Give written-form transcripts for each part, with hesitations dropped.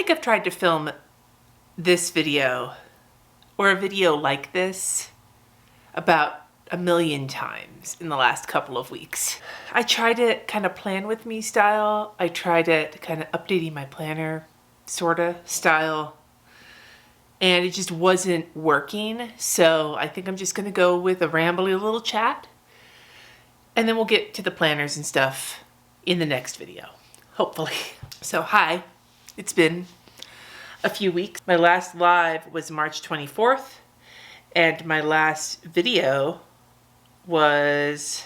think I've tried to film this video or a video like this about a million times in the last couple of weeks. I tried it kind of plan with me style. I tried it kind of updating my planner sorta style, and it just wasn't working. So I think I'm just gonna go with a rambly little chat, and then we'll get to the planners and stuff in the next video, hopefully. So hi, it's been a few weeks. My last live was March 24th, and my last video was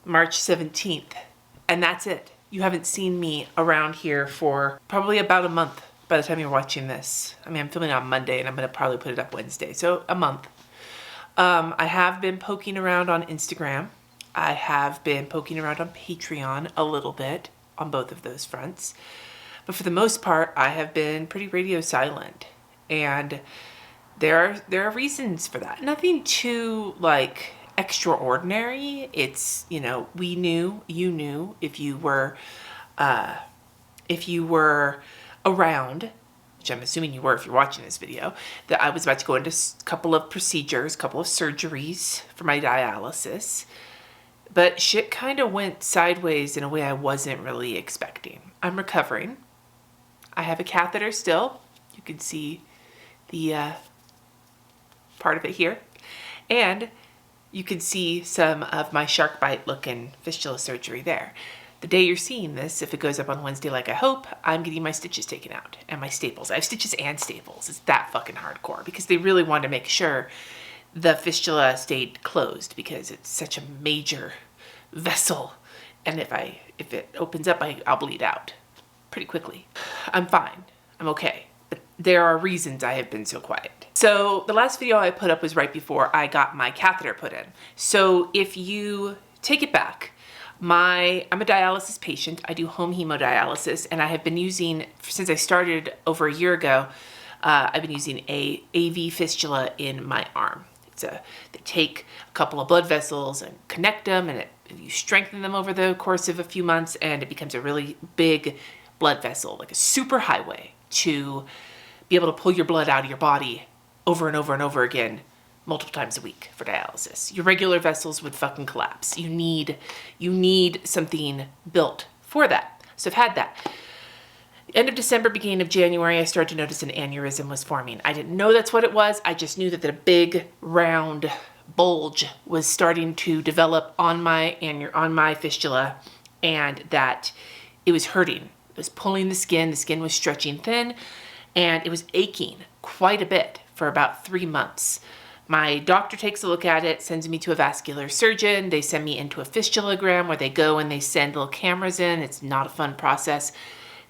March 17th, and that's it. You haven't seen me around here for probably about a month by the time you're watching this. I mean, I'm filming on Monday and I'm gonna probably put it up Wednesday, so a month. I have been poking around on Instagram. I have been poking around on Patreon a little bit on both of those fronts. But for the most part, I have been pretty radio silent. And there are reasons for that. Nothing too like extraordinary. It's, you know, we knew, you knew if you were around, which I'm assuming you were if you're watching this video, that I was about to go into a couple of procedures, a couple of surgeries for my dialysis. But shit kind of went sideways in a way I wasn't really expecting. I'm recovering. I have a catheter still. You can see the part of it here. And you can see some of my shark bite looking fistula surgery there. The day you're seeing this, if it goes up on Wednesday like I hope, I'm getting my stitches taken out and my staples. I have stitches and staples. It's that fucking hardcore because they really wanted to make sure the fistula stayed closed because it's such a major vessel. And if it opens up, I'll bleed out pretty quickly. I'm fine. I'm okay. But there are reasons I have been so quiet. So the last video I put up was right before I got my catheter put in. So if you take it back, I'm a dialysis patient. I do home hemodialysis, and I have been using, since I started over a year ago, I've been using a AV fistula in my arm. They take a couple of blood vessels and connect them, and you strengthen them over the course of a few months, and it becomes a really big blood vessel, like a super highway to be able to pull your blood out of your body over and over and over again multiple times a week for dialysis. Your regular vessels would fucking collapse. You need something built for that. So I've had that. End of December, beginning of January, I started to notice an aneurysm was forming. I didn't know that's what it was. I just knew that a big round bulge was starting to develop on my fistula, and that it was hurting. It was pulling the skin was stretching thin, and it was aching quite a bit for about 3 months. My doctor takes a look at it, sends me to a vascular surgeon. They send me into a fistulogram where they go and they send little cameras in. It's not a fun process.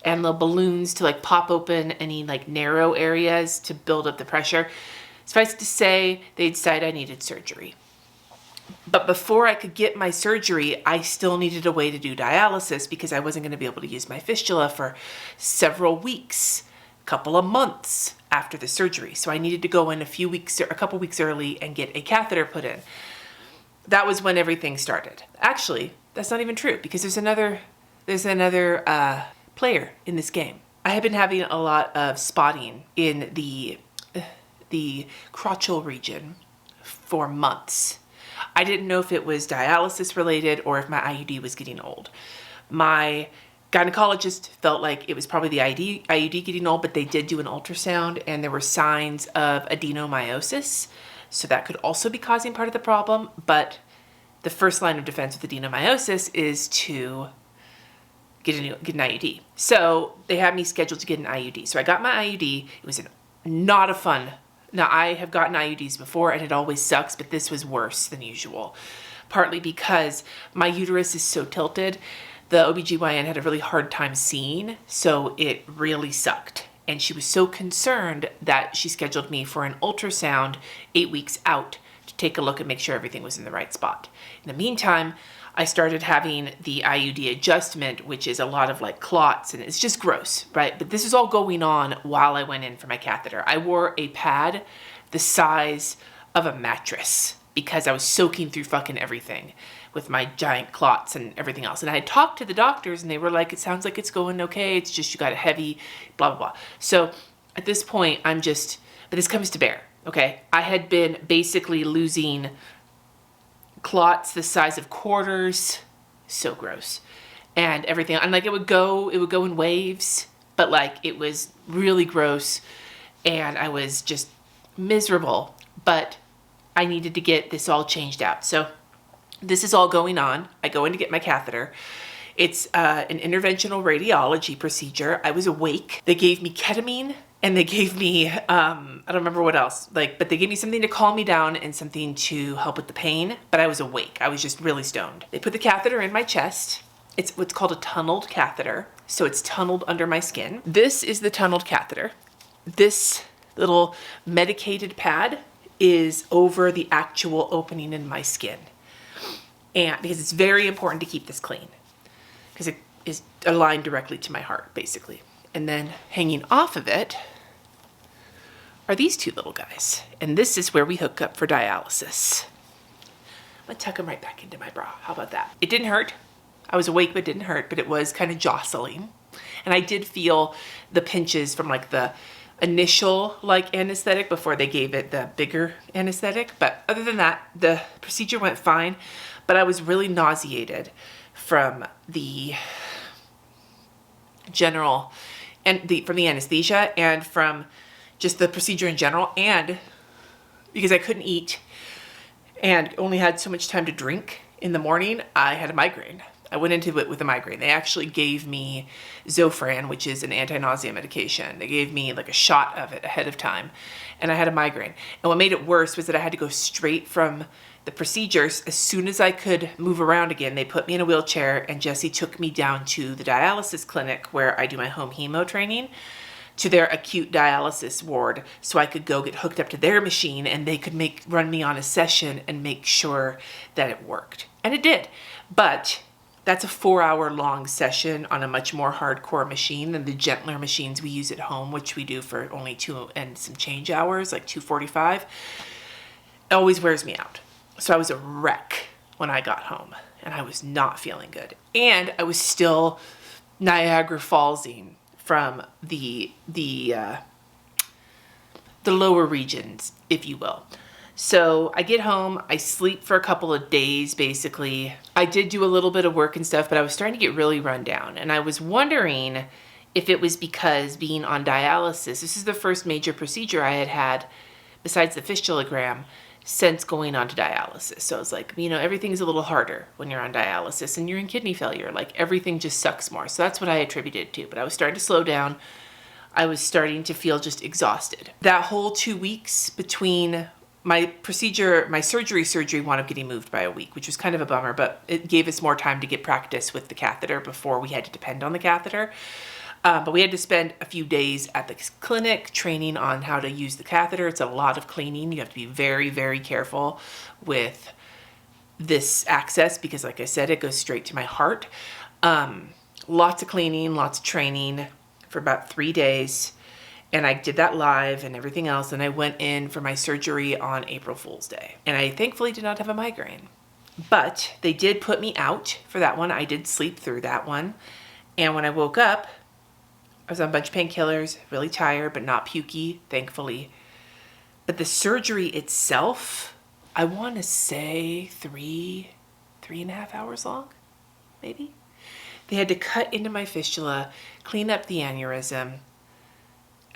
And little balloons to like pop open any like narrow areas to build up the pressure. Suffice it to say, they decided I needed surgery. But before I could get my surgery, I still needed a way to do dialysis because I wasn't going to be able to use my fistula for several weeks, a couple of months after the surgery. So I needed to go in a couple weeks early and get a catheter put in. That was when everything started. Actually, that's not even true because there's another player in this game. I have been having a lot of spotting in the crotchal region for months. I didn't know if it was dialysis related or if my IUD was getting old. My gynecologist felt like it was probably the IUD getting old, but they did do an ultrasound and there were signs of adenomyosis. So that could also be causing part of the problem. But the first line of defense with adenomyosis is to get an IUD. So they had me scheduled to get an IUD. So I got my IUD. It was not a fun. Now I have gotten IUDs before and it always sucks, but this was worse than usual. Partly because my uterus is so tilted. The OBGYN had a really hard time seeing, so it really sucked. And she was so concerned that she scheduled me for an ultrasound 8 weeks out to take a look and make sure everything was in the right spot. In the meantime, I started having the IUD adjustment, which is a lot of like clots, and it's just gross, right? But this is all going on while I went in for my catheter. I wore a pad the size of a mattress because I was soaking through fucking everything with my giant clots and everything else. And I had talked to the doctors and they were like, it sounds like it's going okay. It's just you got a heavy blah, blah, blah. So at this point, but this comes to bear, okay? I had been basically losing clots the size of quarters. So gross. And everything. And like it would go in waves, but like it was really gross and I was just miserable, but I needed to get this all changed out. So this is all going on. I go in to get my catheter. It's an interventional radiology procedure. I was awake. They gave me ketamine and they gave me, I don't remember what else, but they gave me something to calm me down and something to help with the pain, but I was awake. I was just really stoned. They put the catheter in my chest. It's what's called a tunneled catheter. So it's tunneled under my skin. This is the tunneled catheter. This little medicated pad is over the actual opening in my skin. And because it's very important to keep this clean because it is aligned directly to my heart, basically. And then hanging off of it are these two little guys. And this is where we hook up for dialysis. I'm gonna tuck them right back into my bra. How about that? It didn't hurt. I was awake, but it didn't hurt, but it was kind of jostling. And I did feel the pinches from like the initial like anesthetic before they gave it the bigger anesthetic. But other than that, the procedure went fine, but I was really nauseated from the general and from the anesthesia and from just the procedure in general. And because I couldn't eat and only had so much time to drink in the morning, I had a migraine. I went into it with a migraine. They actually gave me Zofran, which is an anti-nausea medication. They gave me like a shot of it ahead of time, and I had a migraine. And what made it worse was that I had to go straight from the procedures. As soon as I could move around again, they put me in a wheelchair, and Jesse took me down to the dialysis clinic where I do my home hemo training, to their acute dialysis ward, so I could go get hooked up to their machine, and they could run me on a session and make sure that it worked. And it did. But that's a 4-hour long session on a much more hardcore machine than the gentler machines we use at home, which we do for only 2 and some change hours, like 2:45. It always wears me out. So I was a wreck when I got home and I was not feeling good. And I was still Niagara Fallsing from the lower regions, if you will. So I get home, I sleep for a couple of days, basically. I did do a little bit of work and stuff, but I was starting to get really run down. And I was wondering if it was because being on dialysis, this is the first major procedure I had had, besides the fistulogram, since going on to dialysis. So I was like, everything's a little harder when you're on dialysis and you're in kidney failure. Like everything just sucks more. So that's what I attributed it to. But I was starting to slow down. I was starting to feel just exhausted. That whole 2 weeks between my surgery wound up getting moved by a week, which was kind of a bummer, but it gave us more time to get practice with the catheter before we had to depend on the catheter. But we had to spend a few days at the clinic training on how to use the catheter. It's a lot of cleaning. You have to be very, very careful with this access because, like I said, it goes straight to my heart. Lots of cleaning, lots of training for about 3 days. And I did that live and everything else. And I went in for my surgery on April Fool's Day. And I thankfully did not have a migraine. But they did put me out for that one. I did sleep through that one. And when I woke up, I was on a bunch of painkillers, really tired, but not pukey, thankfully. But the surgery itself, I want to say 3.5 hours long, maybe. They had to cut into my fistula, clean up the aneurysm,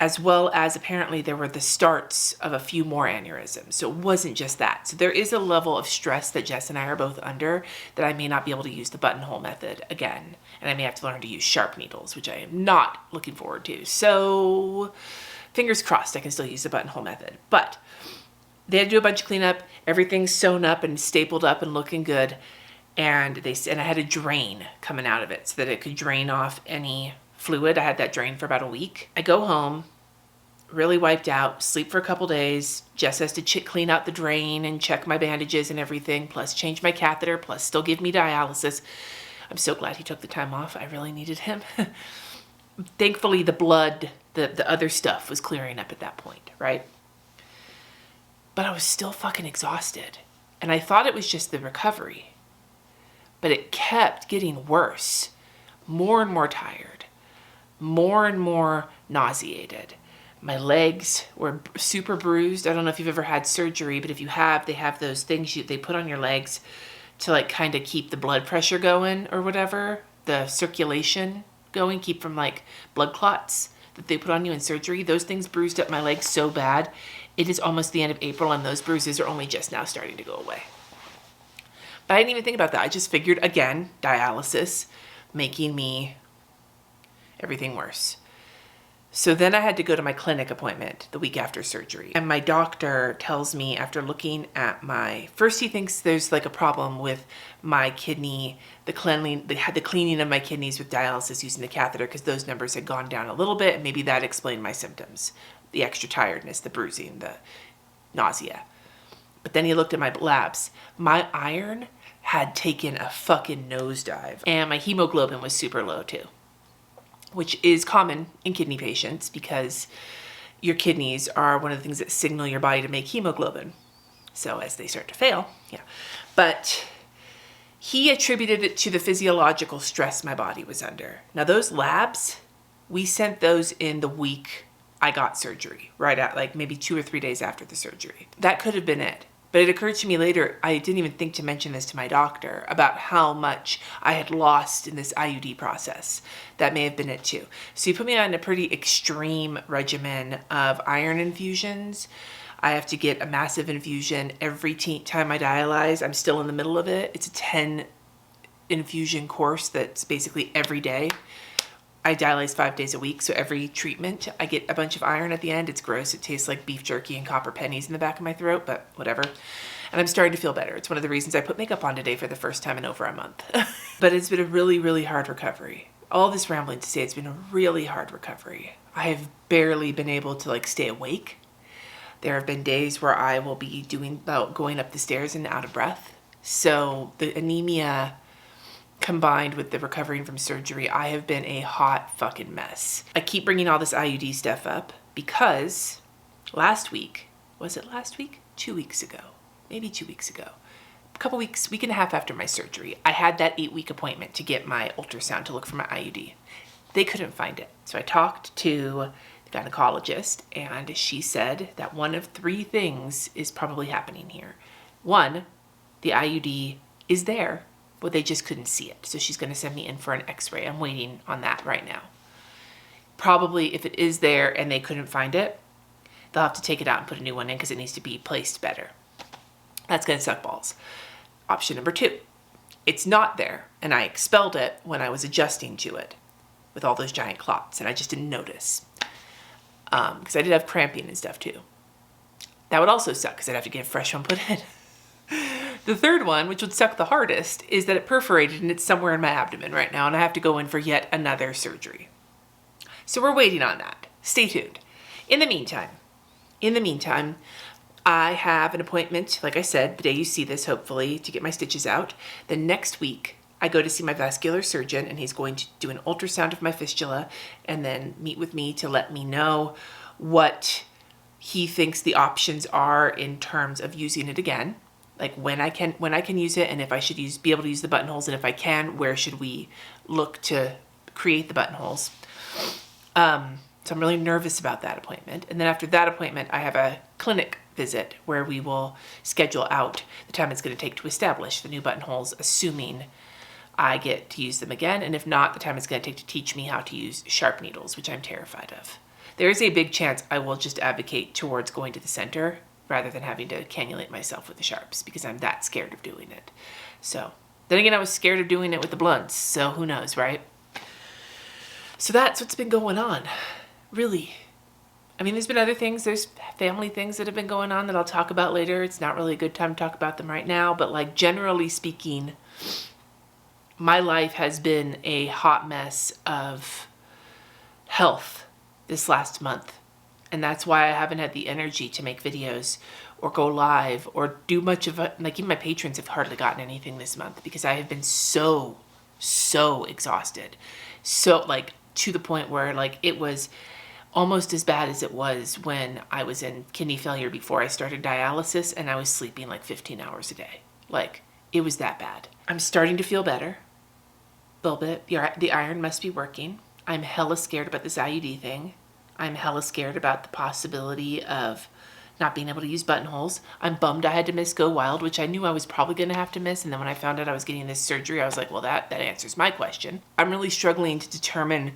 as well as apparently there were the starts of a few more aneurysms. So it wasn't just that. So there is a level of stress that Jess and I are both under that I may not be able to use the buttonhole method again. And I may have to learn to use sharp needles, which I am not looking forward to. So fingers crossed I can still use the buttonhole method. But they had to do a bunch of cleanup. Everything's sewn up and stapled up and looking good. And I had a drain coming out of it so that it could drain off any fluid. I had that drain for about a week. I go home, really wiped out, sleep for a couple days. Jess has to clean out the drain and check my bandages and everything, plus change my catheter, plus still give me dialysis. I'm so glad he took the time off. I really needed him. Thankfully, the blood, the other stuff was clearing up at that point, right? But I was still fucking exhausted. And I thought it was just the recovery. but it kept getting worse. More and more tired, more and more nauseated. My legs were super bruised. I don't know if you've ever had surgery, but if you have, they have those things they put on your legs to like kind of keep the blood pressure going or whatever, the circulation going, keep from like blood clots that they put on you in surgery. Those things bruised up my legs so bad. It is almost the end of April and those bruises are only just now starting to go away. But I didn't even think about that. I just figured, again, dialysis making me everything worse. So then I had to go to my clinic appointment the week after surgery. And my doctor tells me, after looking at first he thinks there's like a problem with my kidney, the cleaning of my kidneys with dialysis using the catheter, because those numbers had gone down a little bit, and maybe that explained my symptoms. The extra tiredness, the bruising, the nausea. But then he looked at my labs. My iron had taken a fucking nosedive, and my hemoglobin was super low too, which is common in kidney patients because your kidneys are one of the things that signal your body to make hemoglobin. So as they start to fail, yeah. But he attributed it to the physiological stress my body was under. Now those labs, we sent those in the week I got surgery, right at like maybe 2 or 3 days after the surgery. That could have been it. But it occurred to me later, I didn't even think to mention this to my doctor, about how much I had lost in this IUD process. That may have been it too. So you put me on a pretty extreme regimen of iron infusions. I have to get a massive infusion every time I dialyze. I'm still in the middle of it. It's a 10 infusion course that's basically every day. I dialyze 5 days a week, so every treatment I get a bunch of iron at the end. It's gross. It tastes like beef jerky and copper pennies in the back of my throat, but whatever. And I'm starting to feel better. It's one of the reasons I put makeup on today for the first time in over a month. But it's been a really, really hard recovery. All this rambling to say it's been a really hard recovery. I have barely been able to like stay awake. There have been days where I will be going up the stairs and out of breath. So the anemia combined with the recovering from surgery, I have been a hot fucking mess. I keep bringing all this IUD stuff up because last week, was it last week? 2 weeks ago, maybe 2 weeks ago, a couple weeks, week and a half after my surgery, I had that 8-week appointment to get my ultrasound to look for my IUD. They couldn't find it. So I talked to the gynecologist and she said that one of 3 things is probably happening here. 1, the IUD is there, but they just couldn't see it. So she's going to send me in for an x-ray. I'm waiting on that right now. Probably if it is there and they couldn't find it, they'll have to take it out and put a new one in because it needs to be placed better. That's going to suck balls. Option number 2, it's not there and I expelled it when I was adjusting to it with all those giant clots and I just didn't notice because I did have cramping and stuff too. That would also suck because I'd have to get a fresh one put in. The third one, which would suck the hardest, is that it perforated and it's somewhere in my abdomen right now and I have to go in for yet another surgery. So we're waiting on that. Stay tuned. In the meantime, I have an appointment, like I said, the day you see this, hopefully, to get my stitches out. The next week, I go to see my vascular surgeon and he's going to do an ultrasound of my fistula and then meet with me to let me know what he thinks the options are in terms of using it again. Like when I can use it and if I should be able to use the buttonholes, and if I can, where should we look to create the buttonholes? So I'm really nervous about that appointment. And then after that appointment, I have a clinic visit where we will schedule out the time it's going to take to establish the new buttonholes, assuming I get to use them again. And if not, the time it's going to take to teach me how to use sharp needles, which I'm terrified of. There is a big chance I will just advocate towards going to the center rather than having to cannulate myself with the sharps because I'm that scared of doing it. So then again, I was scared of doing it with the blunts, so who knows, right? So that's what's been going on, really. I mean, there's been other things. There's family things that have been going on that I'll talk about later. It's not really a good time to talk about them right now, but like generally speaking, my life has been a hot mess of health this last month. And that's why I haven't had the energy to make videos or go live or do much of it. Like even my patrons have hardly gotten anything this month because I have been so exhausted. So like to the point where like it was almost as bad as it was when I was in kidney failure before I started dialysis and I was sleeping like 15 hours a day. Like it was that bad. I'm starting to feel better. A little bit. The iron must be working. I'm hella scared about this IUD thing. I'm hella scared about the possibility of not being able to use buttonholes. I'm bummed I had to miss Go Wild, which I knew I was probably going to have to miss. And then when I found out I was getting this surgery, I was like, well, that answers my question. I'm really struggling to determine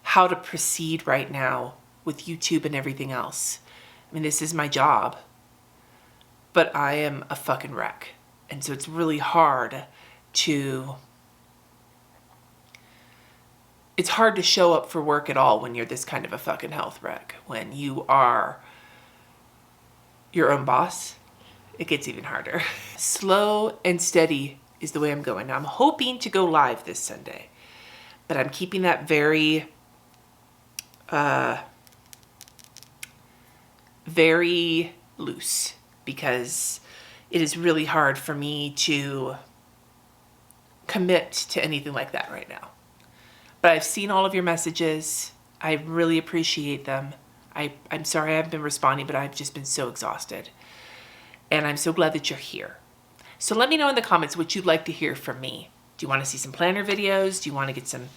how to proceed right now with YouTube and everything else. I mean, this is my job, but I am a fucking wreck. And so it's really hard to... It's hard to show up for work at all when you're this kind of a fucking health wreck. When you are your own boss, it gets even harder. Slow and steady is the way I'm going. Now, I'm hoping to go live this Sunday, but I'm keeping that very, very loose because it is really hard for me to commit to anything like that right now. But I've seen all of your messages. I really appreciate them. I'm sorry I haven't been responding, but I've just been so exhausted. And I'm so glad that you're here. So let me know in the comments what you'd like to hear from me. Do you want to see some planner videos? Do you want to get some,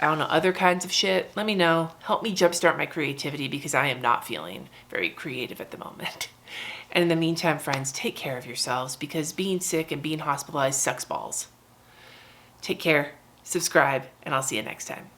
I don't know, other kinds of shit? Let me know. Help me jumpstart my creativity because I am not feeling very creative at the moment. And in the meantime, friends, take care of yourselves because being sick and being hospitalized sucks balls. Take care. Subscribe, and I'll see you next time.